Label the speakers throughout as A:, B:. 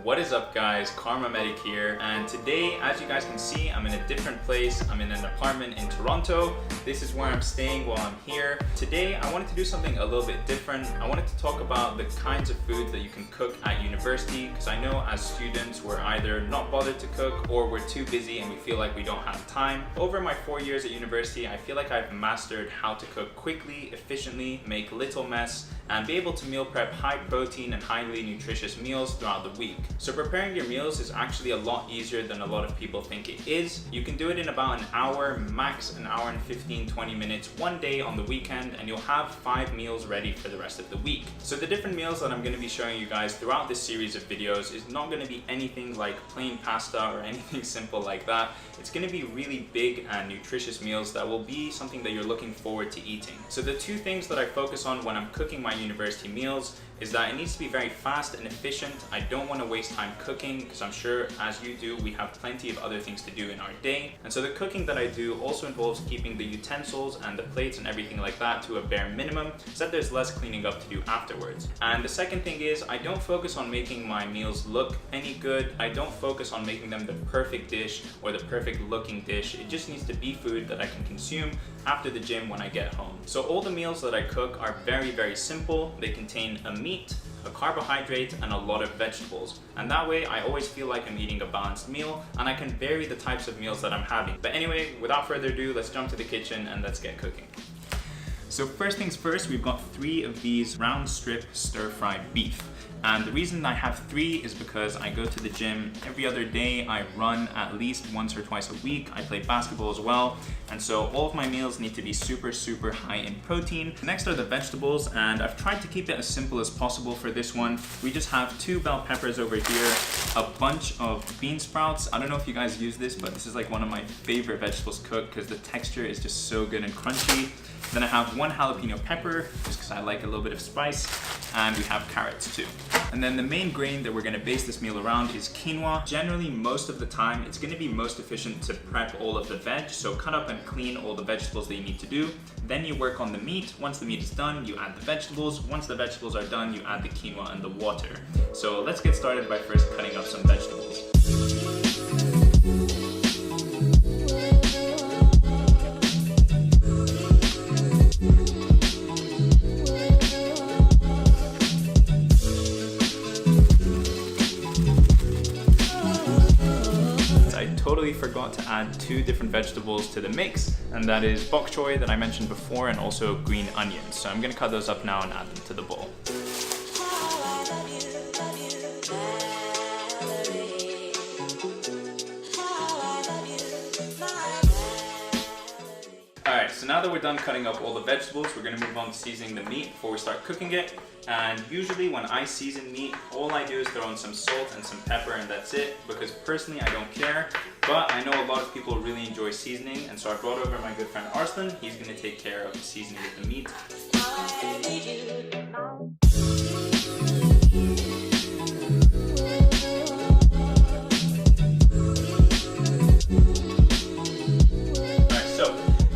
A: What is up guys, Karma Medic here, and today, as you guys can see, I'm in a different place. I'm in an apartment in Toronto. This is where I'm staying while I'm here. Today, I wanted to do something a little bit different. I wanted to talk about the kinds of foods that you can cook at university, because I know as students, we're either not bothered to cook or we're too busy and we feel like we don't have time. Over my 4 years at university, I feel like I've mastered how to cook quickly, efficiently, make little mess, and be able to meal prep high protein and highly nutritious meals throughout the week. So preparing your meals is actually a lot easier than a lot of people think it is. You can do it in about an hour, max an hour and 15-20 minutes one day on the weekend, and you'll have 5 meals ready for the rest of the week. So the different meals that I'm going to be showing you guys throughout this series of videos is not going to be anything like plain pasta or anything simple like that. It's going to be really big and nutritious meals that will be something that you're looking forward to eating. So the two things that I focus on when I'm cooking my university meals is that it needs to be very fast and efficient. I don't want to waste time cooking because I'm sure as you do, we have plenty of other things to do in our day. And so the cooking that I do also involves keeping the utensils and the plates and everything like that to a bare minimum so that there's less cleaning up to do afterwards. And the second thing is I don't focus on making my meals look any good. I don't focus on making them the perfect dish or the perfect looking dish. It just needs to be food that I can consume after the gym when I get home. So all the meals that I cook are very, very simple. They contain a meat, a carbohydrate, and a lot of vegetables. And that way I always feel like I'm eating a balanced meal and I can vary the types of meals that I'm having. But anyway, without further ado, let's jump to the kitchen and let's get cooking. So first things first, we've got 3 of these round strip stir-fried beef. And the reason I have 3 is because I go to the gym every other day. I run at least once or twice a week. I play basketball as well. And so all of my meals need to be super, super high in protein. Next are the vegetables, and I've tried to keep it as simple as possible for this one. We just have 2 bell peppers over here, a bunch of bean sprouts. I don't know if you guys use this, but this is like one of my favorite vegetables cooked because the texture is just so good and crunchy. Then I have 1 jalapeno pepper, just because I like a little bit of spice, and we have carrots too. And then the main grain that we're gonna base this meal around is quinoa. Generally, most of the time, it's gonna be most efficient to prep all of the veg, so cut up and clean all the vegetables that you need to do. Then you work on the meat. Once the meat is done, you add the vegetables. Once the vegetables are done, you add the quinoa and the water. So let's get started by first cutting up some vegetables. Totally forgot to add 2 different vegetables to the mix, and that is bok choy that I mentioned before and also green onions. So I'm gonna cut those up now and add them to the bowl. Alright, so now that we're done cutting up all the vegetables, we're going to move on to seasoning the meat before we start cooking it. And usually when I season meat, all I do is throw in some salt and some pepper and that's it, because personally I don't care. But I know a lot of people really enjoy seasoning, and so I brought over my good friend Arslan. He's going to take care of the seasoning of the meat.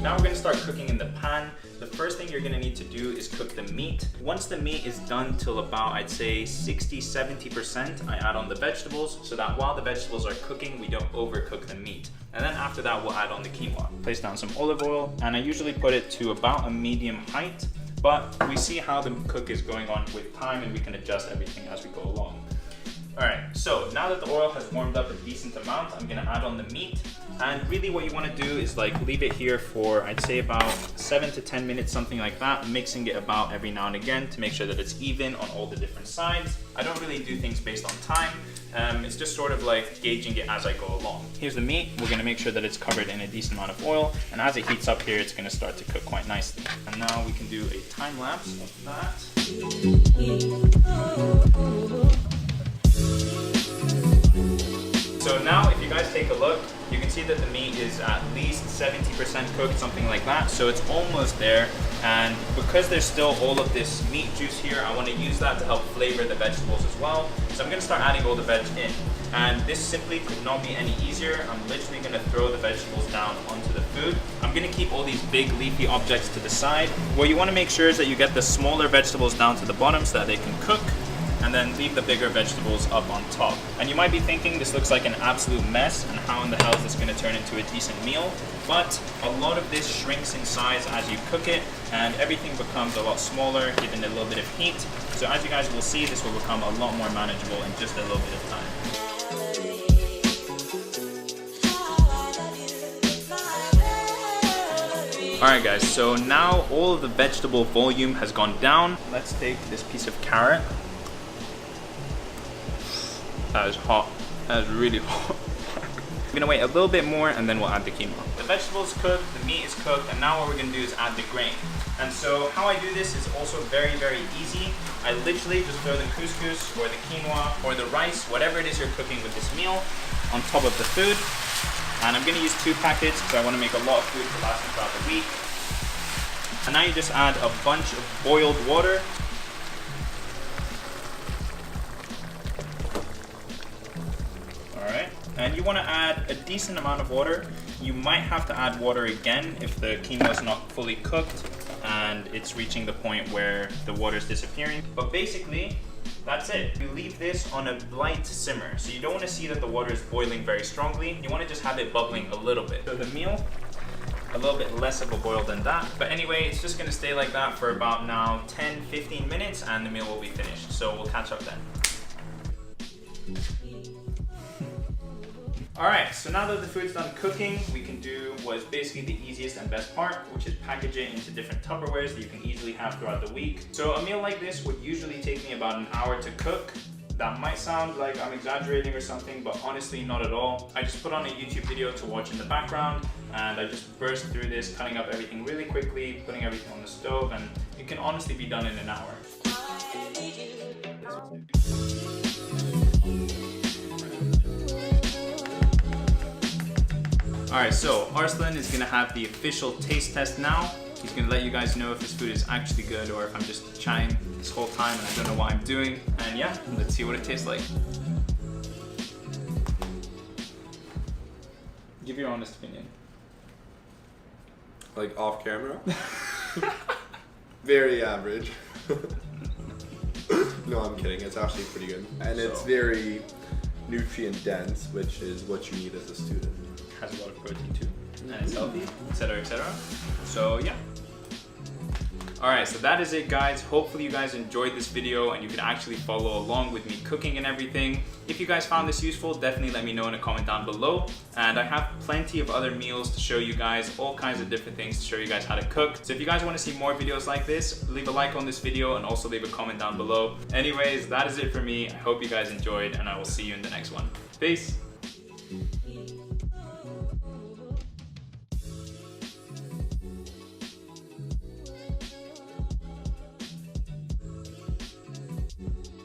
A: Now we're going to start cooking in the pan. The first thing you're going to need to do is cook the meat. Once the meat is done till about, I'd say 60-70%, I add on the vegetables so that while the vegetables are cooking, we don't overcook the meat. And then after that, we'll add on the quinoa. Place down some olive oil, and I usually put it to about a medium height, but we see how the cook is going on with time and we can adjust everything as we go along. Alright, so now that the oil has warmed up a decent amount, I'm going to add on the meat. And really what you want to do is like leave it here for, I'd say about 7 to 10 minutes, something like that, mixing it about every now and again to make sure that it's even on all the different sides. I don't really do things based on time. It's just sort of like gauging it as I go along. Here's the meat. We're going to make sure that it's covered in a decent amount of oil, and as it heats up here, it's going to start to cook quite nicely. And now we can do a time lapse of that. So now if you guys take a look, you can see that the meat is at least 70% cooked, something like that. So it's almost there. And because there's still all of this meat juice here, I want to use that to help flavor the vegetables as well. So I'm going to start adding all the veg in. And this simply could not be any easier. I'm literally going to throw the vegetables down onto the food. I'm going to keep all these big leafy objects to the side. What you want to make sure is that you get the smaller vegetables down to the bottom so that they can cook. and then leave the bigger vegetables up on top. And you might be thinking this looks like an absolute mess and how in the hell is this going to turn into a decent meal? But a lot of this shrinks in size as you cook it, and everything becomes a lot smaller given a little bit of heat. So as you guys will see, this will become a lot more manageable in just a little bit of time. Alright guys, so now all of the vegetable volume has gone down. Let's take this piece of carrot. That is hot. That is really hot. I'm gonna wait a little bit more and then we'll add the quinoa. The vegetables cooked, the meat is cooked, and now what we're gonna do is add the grain. And so how I do this is also very, very easy. I literally just throw the couscous or the quinoa or the rice, whatever it is you're cooking with this meal, on top of the food. And I'm gonna use 2 packets because I wanna make a lot of food to last me throughout the week. And now you just add a bunch of boiled water. And you want to add a decent amount of water. You might have to add water again if the quinoa is not fully cooked and it's reaching the point where the water is disappearing. But basically, that's it. You leave this on a light simmer. So you don't want to see that the water is boiling very strongly. You want to just have it bubbling a little bit. So the meal, a little bit less of a boil than that. But anyway, it's just going to stay like that for about now 10-15 minutes and the meal will be finished. So we'll catch up then. Alright, so now that the food's done cooking, we can do what is basically the easiest and best part, which is package it into different Tupperwares that you can easily have throughout the week. So a meal like this would usually take me about an hour to cook. That might sound like I'm exaggerating or something, but honestly not at all. I just put on a YouTube video to watch in the background, and I just burst through this, cutting up everything really quickly, putting everything on the stove, and it can honestly be done in an hour. Alright, so Arslan is gonna have the official taste test now. He's gonna let you guys know if this food is actually good or if I'm just chatting this whole time and I don't know what I'm doing. And yeah, let's see what it tastes like. Give your honest opinion.
B: Like off camera? Very average. No, I'm kidding. It's actually pretty good. And it's very nutrient dense, which is what you need as a student.
A: Has a lot of protein too, and it's healthy, etc, etc. So yeah. Alright, so that is it guys. Hopefully you guys enjoyed this video and you can actually follow along with me cooking and everything. If you guys found this useful, definitely let me know in a comment down below. And I have plenty of other meals to show you guys, all kinds of different things to show you guys how to cook. So if you guys want to see more videos like this, leave a like on this video and also leave a comment down below. Anyways, that is it for me. I hope you guys enjoyed and I will see you in the next one. Peace!